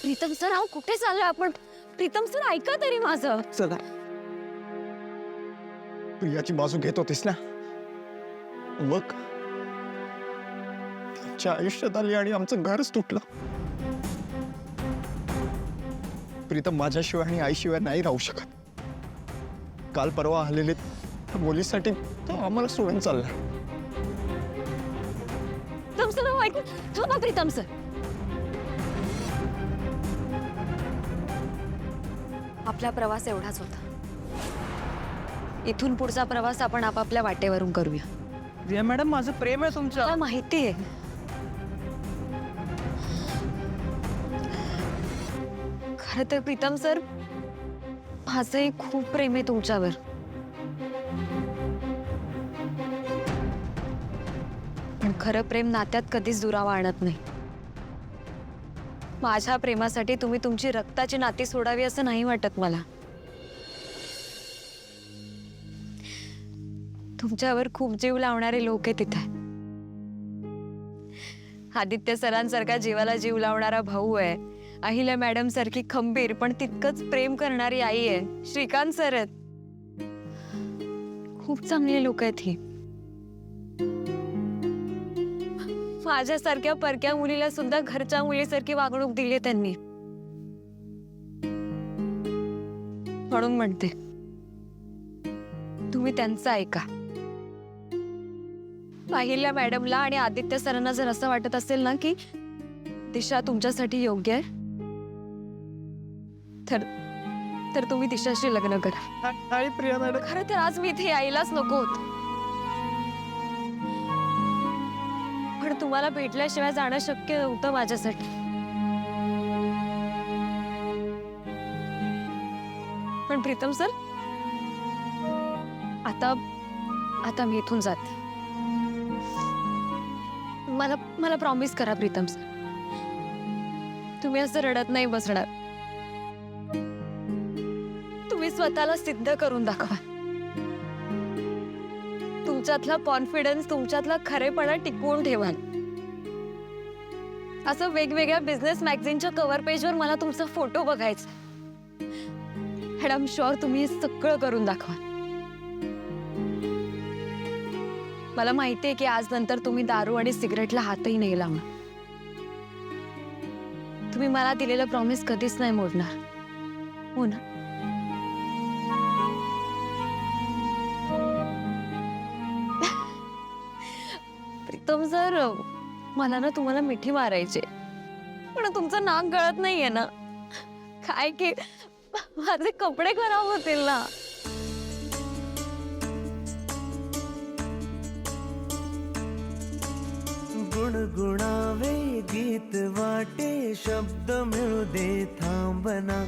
Pritam sir, अहो कुठे चाललोय आपण? प्रीतम सर, ऐका तरी माझं. चला, प्रियाची बाजू घेत होतीस ना, मग त्यांच्या आयुष्यात आली आणि आमचं घरच तुटलं. प्रीतम माझ्याशिवाय आणि आईशिवाय नाही राहू शकत. काल परवा आलेले त्या मुलीसाठी तो आम्हाला सोडून चालला. प्रीतम सर, अहो ऐकून थांबा. प्रीतम सर, आपला प्रवास एवढाच होता. इथून पुढचा प्रवास आपण आपापल्या वाटेवरून करूया. प्रिया मॅडम, माझं प्रेम आहे तुमचं. मला माहिती आहे. खरं तर प्रीतम सर, माझंही खूप प्रेम आहे तुमच्यावर. पण खरं प्रेम नात्यात कधीच दुरावा आणत नाही. माझ्या प्रेमासाठी तुम्ही तुमची रक्ताची नाती सोडावी असं नाही वाटत मला. तुमच्यावर खूप जीव लावणारे लोक आहेत तिथे. आदित्य सरांसारखा जीवाला जीव लावणारा भाऊ आहे. अहिल्या मॅडम सारखी खंबीर पण तितकंच प्रेम करणारी आई आहे. श्रीकांत सर आहेत. खूप चांगले लोक आहेत ही. माझ्यासारख्या परक्या मुलीला सुद्धा घरच्या मुलीसारखी वागणूक दिली त्यांनी. म्हणून म्हणते, तुम्ही त्यांचं ऐका. अहिल्या मॅडमला आणि आदित्य सरांना जर असं वाटत असेल ना की दिशा तुमच्यासाठी योग्य आहे, तर तुम्ही दिशाशी लग्न करा. नाही प्रिया मॅडम. खरं तर आज मी इथे यायलाच नको होत, पण तुम्हाला भेटल्याशिवाय जाणं शक्य नव्हतं माझ्यासाठी. पण प्रीतम सर, आता मी इथून जाते. मला प्रॉमिस करा प्रीतम सर, तुम्ही असं रडत नाही बसणार. तुम्ही स्वतःला सिद्ध करून दाखवा. तुमच्यातला कॉन्फिडन्स, तुमच्यातला खरेपणा टिकवून ठेवाल. असं वेगवेगळ्या बिझनेस मॅगझिनच्या कव्हर पेजवर मला तुमचा फोटो बघायचा. अँड आय एम शुअर तुम्ही हे सगळं करून दाखवा. मला माहिती आहे की आज नंतर तुम्ही दारू आणि सिगरेटला हातही नाही लावणार. तुम्ही मला दिलेलं प्रॉमिस कधीच नाही मोडणार, हो ना? प्रीतम सर, मला ना तुम्हाला मिठी मारायची, पण तुमचं नाक गळत नाहीये ना. काय की माझे कपडे खराब होतील ना. गुणगुणावे गीत वाटे, शब्द मिळू दे थांबना.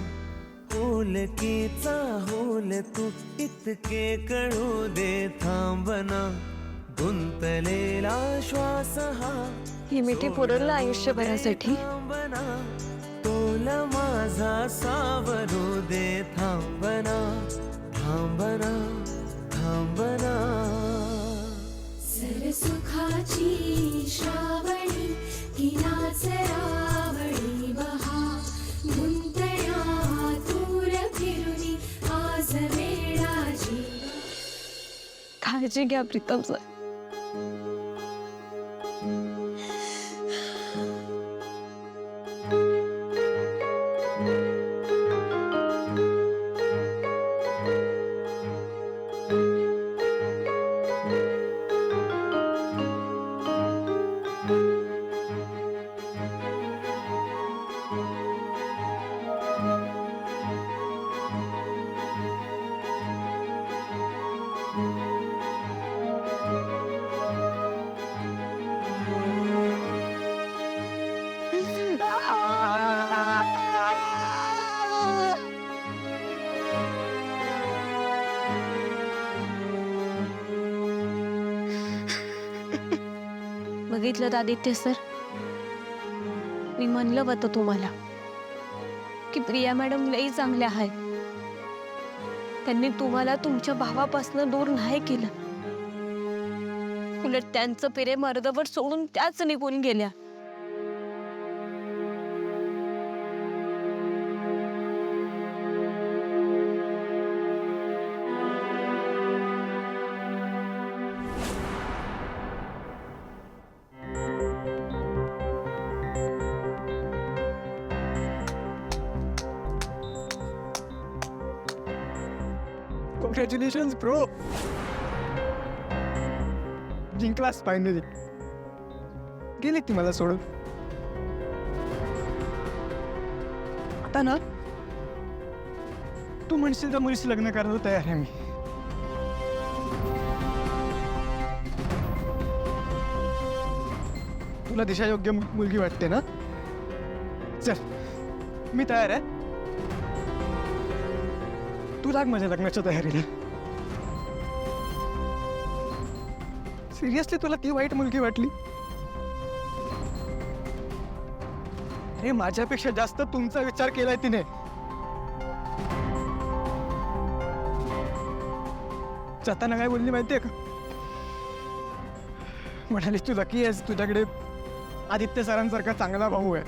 होलकीचा होल तू इतके कळू दे थांबना. गुंतलेला श्वास हा ही मिठी पुरवलं आयुष्यभरासाठी. थांबना. तोल माझा सावरू दे थांबना. थांबना, थांबना. सरसुखाची श्रावणी ही नाचरावळी बहा. गुंतया दूर फिरुनी आज वेळाची. काळजी घ्या प्रीतम सर. बघितलं आदित्य सर, मी म्हणलं होतं तुम्हाला की प्रिया मॅडम लई चांगल्या आहेत. त्यांनी तुम्हाला तुमच्या भावापासून दूर नाही केलं, उलट त्यांचं प्रेम अर्धवट सोडून त्याच निघून गेल्या. कॉंग्रॅच्युलेशन ब्रो, जिंकलास फायनली. गेली ती मला सोडून. आता ना तू म्हणशील त्या मुलीशी लग्न करायला तयार आहे मी. तुला दिशा योग्य मुलगी वाटते ना? चल मी तयार आहे. तू लाग माझ्या लग्नाच्या तयारीला. सिरियसली तुला ती वाईट मुलगी वाटली? अरे माझ्यापेक्षा जास्त तुमचा विचार केलाय तिने. जाताना काय बोलली माहितीये का? म्हणाली तू लकी आहेस, तुझ्याकडे आदित्य सरांसारखा चांगला भाऊ आहे.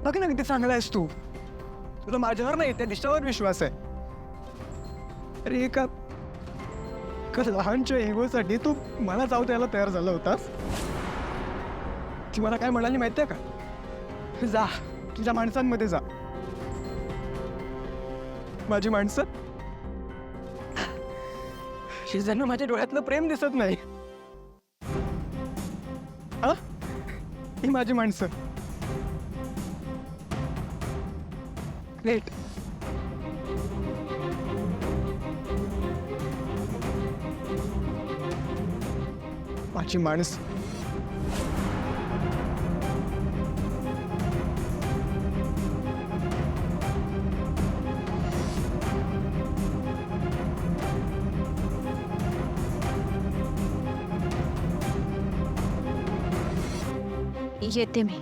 बघ ना किती चांगला आहेस तू. तुला माझ्यावर नाही त्या दिशावर विश्वास आहे. अरे एका लहानच्या इगोसाठी तू मला जाऊ द्यायला तयार झाला होतास. ती मला काय म्हणाली माहितीये का? जा तुझ्या माणसांमध्ये जा. माझी माणसं शिजांना माझ्या डोळ्यातलं प्रेम दिसत नाही. हा ही माझी माणसं. ग्रेट. माझी माणसं. येते मी.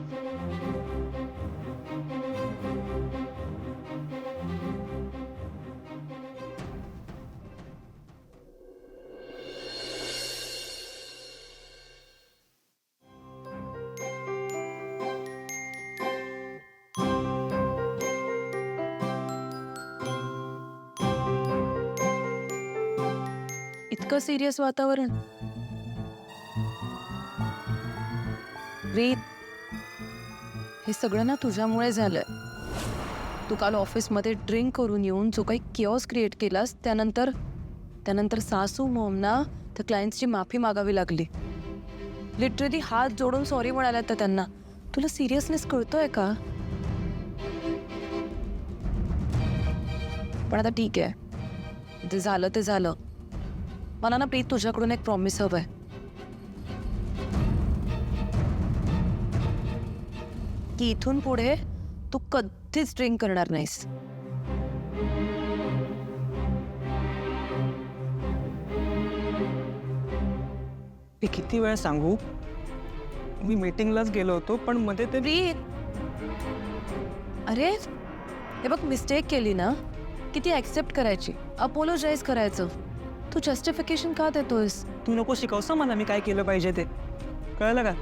इतकं सिरियस वातावरण. प्रीत, हे सगळं ना तुझ्यामुळे झालंय. तू काल ऑफिसमध्ये ड्रिंक करून येऊन जो काही किओस क्रिएट केलास, त्यानंतर सासू मॉमना त्या क्लायंट्सची माफी मागावी लागली. लिटरली हात जोडून सॉरी म्हणाल्या तर त्यांना. तुला सिरियसनेस कळतोय का? पण आता ठीक आहे, जे झालं ते झालं. मला ना प्रीत तुझ्याकडून एक प्रॉमिस हवंय. की इथून पुढे तू कधीच ड्रिंक करणार नाहीस. मी किती वेळा सांगू? मी मीटिंगलाच गेलो होतो पण मध्ये ते प्रीत, अरे हे बघ, मिस्टेक केली ना की ती ऍक्सेप्ट करायची, अपोलोजाइज करायचं. तू जस्टिफिकेशन का देतोयस? तू नको शिकवसा मला मी काय केलं पाहिजे ते. कळलं का?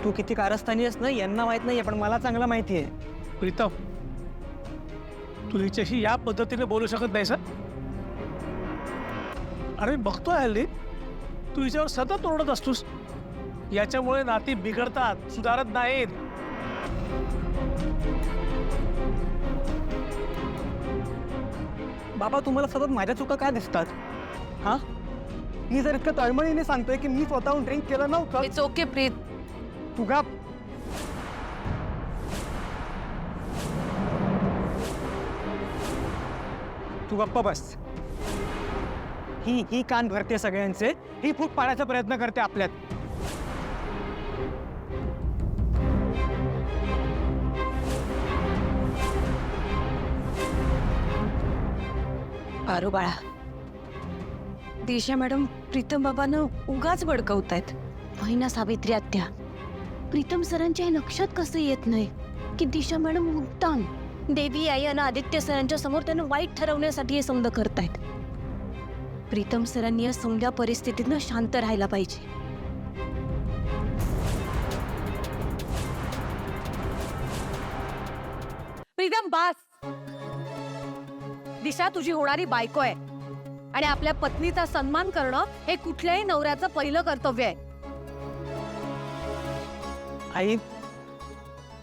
तू किती कारस्थानी आहेस ना यांना माहित नाहीये, पण मला चांगलं माहिती आहे. प्रीतम, तू हिच्याशी या पद्धतीने बोलू शकत नाहीस. अरे बघतोय हल्ली तू हिच्यावर सतत ओरडत असतोस. याच्यामुळे नाती बिघडतात, सुधारत नाहीत. बाबा तुम्हाला सतत माझ्या चुका काय दिसतात? हा, मी जर इतकं तळमळीने सांगतोय की मी स्वतःहून ड्रिंक केलं नव्हतं. इट्स ओके प्रीत. तू गप. तू गप्प बस. ही कान भरते सगळ्यांचे. ही फूट पाडायचा प्रयत्न करते आपल्यात. पारू बाळा, दिशा मॅडम प्रीतम बाबांना उगाच भडकवतायत. महिना सावित्री आत्या, प्रीतम सरांच्या हे लक्षात कसं येत नाही की दिशा मॅडम मुद्दाम देवी आई आणि आदित्य सरांच्या समोर त्यांना वाईट ठरवण्यासाठी हे समज करतायत. प्रीतम सरांनी या समजा परिस्थितीतनं शांत राहायला पाहिजे. प्रीतम बास. दिशा तुझी होणारी बायको आहे आणि आपल्या पत्नीचा सन्मान करणं हे कुठल्याही नवऱ्याचं पहिलं कर्तव्य आहे. आई,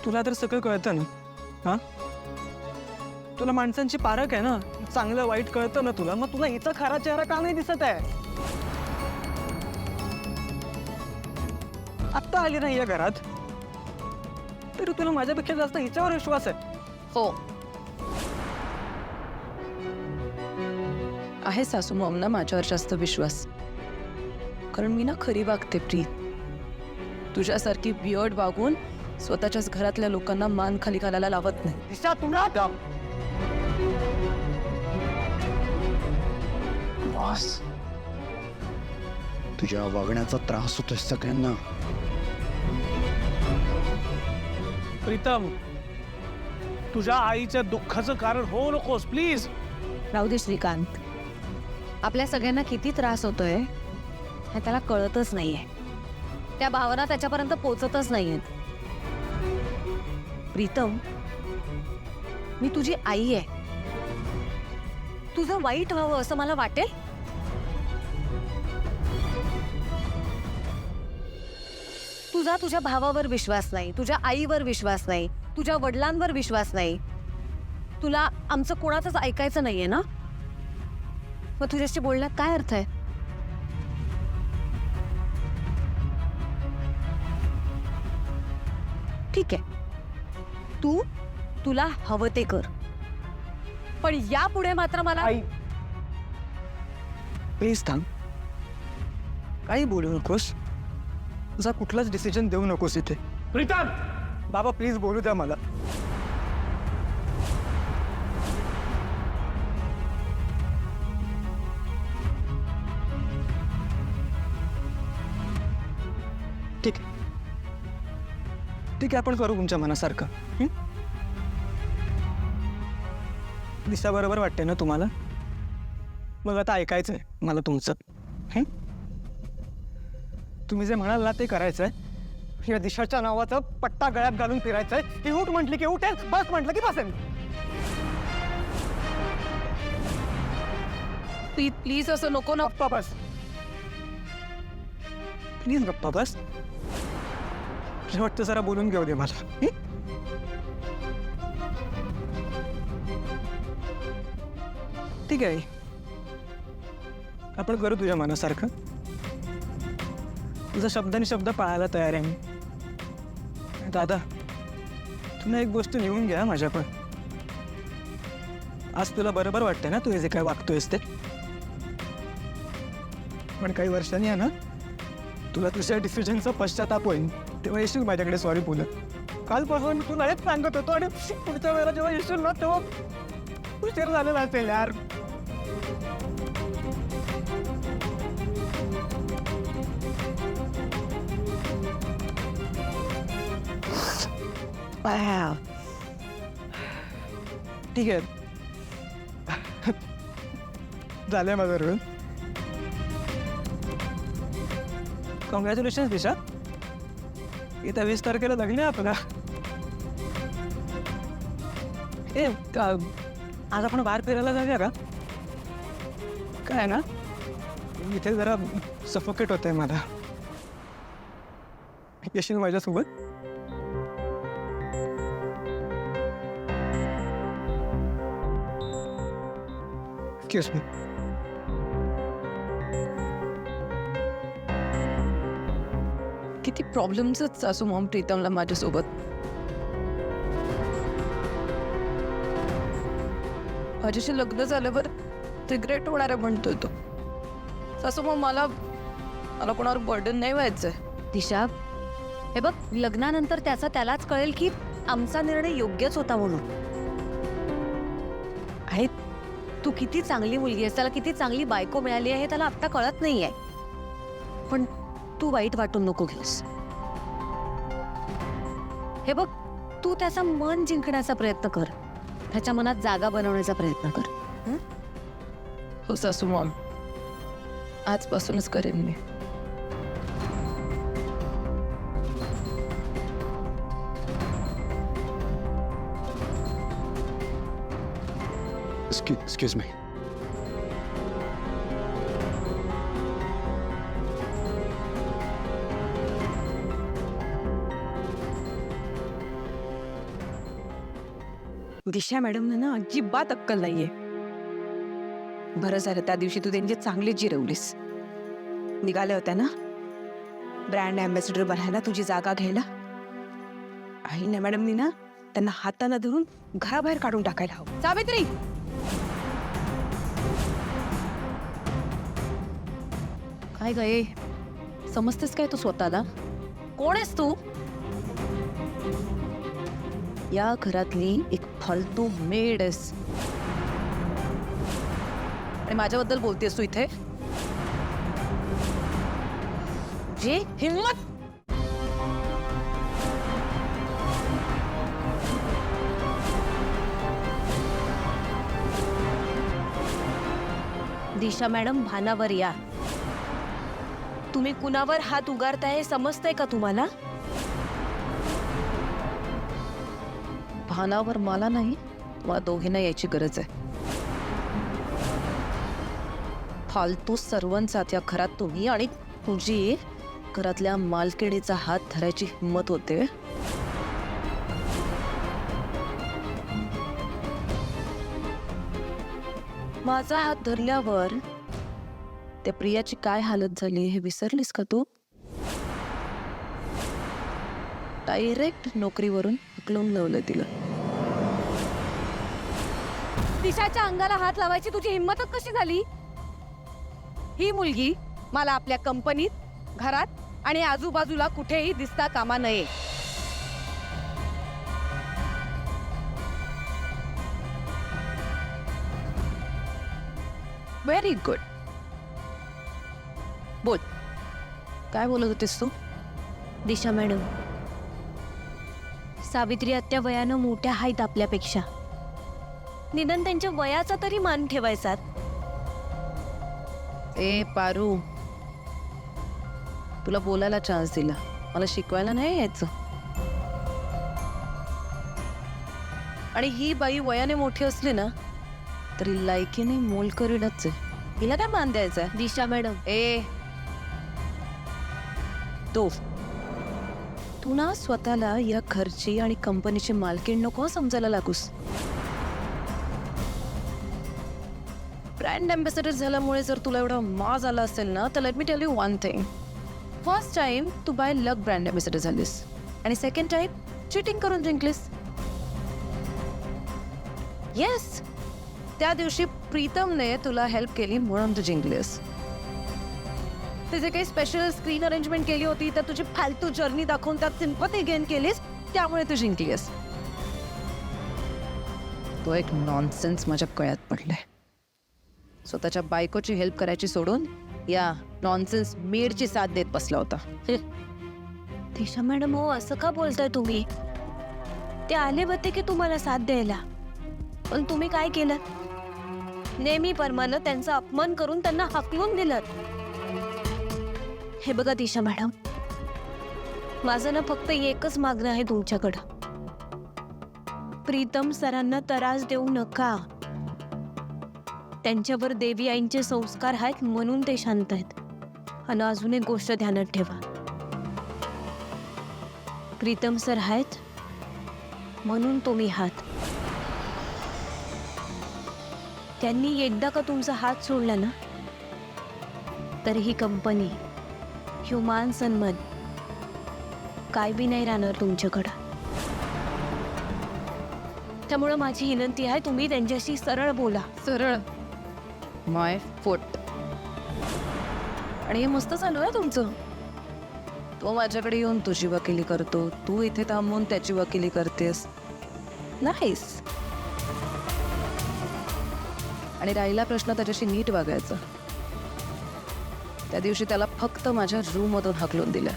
तुला तर सगळं कळतं ना. हा तुला माणसांची पारख आहे ना, चांगलं वाईट कळतं ना तुला, मग तुला हिचा खरा चेहरा का नाही दिसत आहे? आत्ता आली नाही या घरात तरी तुला माझ्यापेक्षा जास्त हिच्यावर विश्वास आहे. हो आहे सासू मॉमना माझ्यावर जास्त विश्वास, कारण मी ना खरी वागते प्रीत. तुझ्यासारखी बियर्ड वागून स्वतःच्याच घरातल्या लोकांना मान खाली घालायला लावत नाही. दिशा तुला बॉस, तुझ्या वागण्याचा त्रास होतोय सगळ्यांना. प्रीतम, तुझ्या आईच्या दुःखाचं कारण होऊ नकोस प्लीज. राहू दे श्रीकांत, आपल्या सगळ्यांना किती त्रास होतोय हे त्याला कळतच नाहीये. त्या भावना त्याच्यापर्यंत पोचतच नाहीयेत. प्रीतम, मी तुझी आई आहे. तुझं वाईट व्हावं असं मला वाटेल? तुझा तुझ्या भावावर विश्वास नाही, तुझ्या आईवर विश्वास नाही, तुझ्या वडिलांवर विश्वास नाही. तुला आमचं कोणाचंच ऐकायचं नाहीये ना? मग तुझ्याशी बोलण्यात काय अर्थ आहे? ठीक आहे, तुला हवं ते कर, पण यापुढे मात्र मला आई प्लीज थांब, काही बोलू नकोस. तुझा कुठलाच डिसिजन देऊ नकोस इथे. प्रीतम, बाबा प्लीज बोलू द्या मला. ठीक आहे, ठीक आहे, आपण करू तुमच्या मनासारखं. दिशा बरोबर वाटते ना तुम्हाला? मग आता ऐकायचंय मला तुमचं. तुम्ही जे म्हणाल ना ते करायचंय. या दिशाच्या नावाचा पट्टा गळ्यात घालून फिरायचंय. की उठ म्हटली की उठेल, बस म्हटलं की बसेल. प्रीत प्लीज असं नको ना. गप्पा बस, प्लीज गप्पा बस. शेवटचं जरा बोलून घेऊ दे मला. ठीक आहे, आपण करू तुझ्या मनासारखं. तुझा शब्दाने शब्द पाळायला तयार आहे मी. दादा, तुला एक गोष्ट लिहून घ्या माझ्याकडे. आज तुला बरोबर वाटतंय ना तू हे जे काय वागतोयस ते, पण काही वर्षांनी आहे ना तुला तुझ्या डिसिजनचा पश्चाताप होईल. तेव्हा येशील माझ्याकडे सॉरी बोलत. कालपासून तुला हेच सांगत होतो आणि पुढच्या वेळेला जेव्हा येशील ना तेव्हा उशीर झालेला असेल यार. ठीक आहे, झालंय माझं रोल. कॉंग्रॅच्युलेशन दिशा, येत्या 20 तारखेला लग्न आहे आपला. आज आपण बाहेर फिरायला जाऊया का? काय ना इथे जरा सफोकेट होत आहे मला. येशील माझ्यासोबत? Excuse me. किती प्रॉब्लेम्सच सासू मॉम प्रीतमला माझ्यासोबत. माझ्याशी लग्न झाल्यावर रिग्रेट होणार आहे म्हणतोय तो. सासू मॉम मला कोणावर बर्डन नाही व्हायचंय. दिशा, हे बघ, लग्नानंतर त्यालाच कळेल की आमचा निर्णय योग्यच होता म्हणून. आहे, तू किती चांगली मुलगी आहेस, त्याला किती चांगली बायको मिळाली आहे हे त्याला आत्ता कळत नाहीये. पण तू वाईट वाटून नको घेऊस. हे बघ, तू त्याचं मन जिंकण्याचा प्रयत्न कर, त्याच्या मनात जागा बनवण्याचा प्रयत्न कर. हो सासू मॉम, आजपासूनच करेन मी. Excuse me. दिशा मॅडमना ना अजिबात अक्कल नाहीये. बरं झालं त्या दिवशी तू त्यांची चांगली जिरवलीस. निघाल्या होत्या ना ब्रँड अँबॅसिडर बनायला तुझी जागा घ्यायला. आईने मॅडमनी ना त्यांना हाताने धरून घराबाहेर काढून टाकायला हवं. सावित्री, काय गे समजतेस काय तू स्वतःला? कोण आहेस तू? या घरातली एक फालतू मेड आहेस आणि माझ्याबद्दल बोलतेस तू इथे? जे हिम्मत दिशा मॅडम, भानावर या. तुम्ही कुणावर हात उगारताय हे समजतंय का तुम्हाला? भानावर मला नाही, मला दोघींना यायची गरज आहे. फालतू सर्वांचात या घरात तुम्ही आणि तुझी घरातल्या मालकिणीचा हात धरायची हिंमत होते. माझा हात धरल्यावर त्या प्रियाची काय हालत झाली हे विसरलीस का तू? डायरेक्ट नोकरीवरून हकलून लावलं तिला. दिशाच्या अंगाला हात लावायची तुझी हिंमतच कशी झाली? ही मुलगी मला आपल्या कंपनीत, घरात आणि आजूबाजूला कुठेही दिसता कामा नये. Very good. बोल, काय बोलत होतीस तू? दिशा मॅडम, सावित्री आत्या वयानं मोठ्या आहेत आपल्यापेक्षा. निदान त्यांच्या वयाचा तरी मान ठेवायचा. ए पारू, तुला बोलायला चान्स दिला, मला शिकवायला नाही यायचं. आणि ही बाई वयाने मोठी असली ना तरी लायकीने मोल करीनच आहे. हिला काय मान द्यायचा? दिशा मॅडम, ए तो तू ना स्वतःला या घरची आणि कंपनीची मालकीण नको समजायला लागूस. ब्रँड अँबॅसेडर झाल्यामुळे जर तुला एवढा माज आला असेल ना तर let me tell you one thing. First time तू बाय लक ब्रँड अँबॅसेडर झालीस आणि सेकंड टाइम चिटिंग करून जिंकलीस. येस, त्या दिवशी प्रीतमने तुला हेल्प केली म्हणून तू जिंकलीस. तिचे काही स्पेशल स्क्रीन अरेंजमेंट केली होती तर तुझी फालतू जर्नी दाखवून त्यात सिंपथी गेन केलीस, त्यामुळे तू जिंकलीस. तो एक नॉनसेन्स माझ्या कळ्यात पडलाय. स्वतःच्या बायकोची हेल्प करायची सोडून या नॉनसेन्स मेडची साथ देत बसला होता. दिशा मॅडम, हो असं का बोलताय तुम्ही? ते आले होते की तुम्हाला साथ द्यायला, पण तुम्ही काय केलं? नेहमीप्रमाणे त्यांचा अपमान करून त्यांना हकलून दिलं. हे बघा दिशा मॅडम, माझं ना फक्त एकच मागणं आहे तुमच्याकडं. प्रीतम सरांना त्रास देऊ नका. त्यांच्यावर देवी आईंचे संस्कार आहेत म्हणून ते शांत आहेत. आणि अजून एक गोष्ट ध्यानात ठेवा, प्रीतम सर आहेत म्हणून तुम्ही आहात. त्यांनी एकदा का तुमचा हात सोडला ना तर ही कंपनी, ह्युमान सन्मान काय बी नाही राहणार तुमच्याकडं. त्यामुळे माझी विनंती आहे, तुम्ही त्यांच्याशी सरळ बोला. सरळ माय फुट. आणि हे मस्त चालू आहे तुमचं. तो माझ्याकडे येऊन तुझी वकिली करतो, तू इथे थांबून त्याची वकिली करतेस. नाहीस. आणि राहिला प्रश्न त्याच्याशी नीट वागायचा. त्या दिवशी त्याला फक्त माझ्या रूम मधून हाकलून दिलं.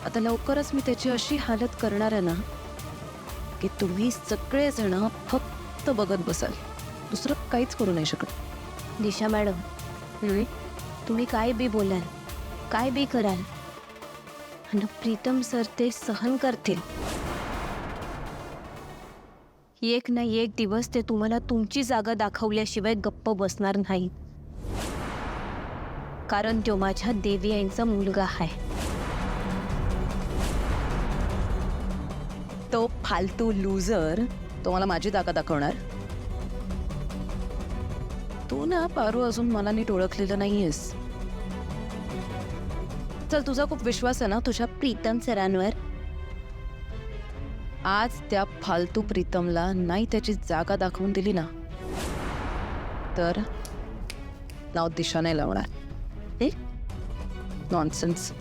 आता लवकरच मी त्याची अशी हालत करणार आहे ना की तुम्ही सगळेजण फक्त बघत बसाल, दुसरं काहीच करू नाही शकत. दिशा मॅडम, तुम्ही काय बी बोलाल, काय बी कराल, आणि प्रीतम सर ते सहन करतील. एक ना एक दिवस ते तुम्हाला तुमची जागा दाखवल्याशिवाय गप्प बसणार नाही. कारण तो माझ्या देवी आईंचा मुलगा आहे. तो फालतू लूजर तो मला माझी जागा दाखवणार. तू ना पारू अजून मला नीट ओळखलेलं नाहीयेस. चल, तुझा खूप विश्वास आहे ना तुझ्या प्रीतम सरांवर. आज त्या फालतू प्रीतमला नाही त्याची जागा दाखवून दिली ना तर नाव दिशा नाही लावणार. नॉनसेन्स.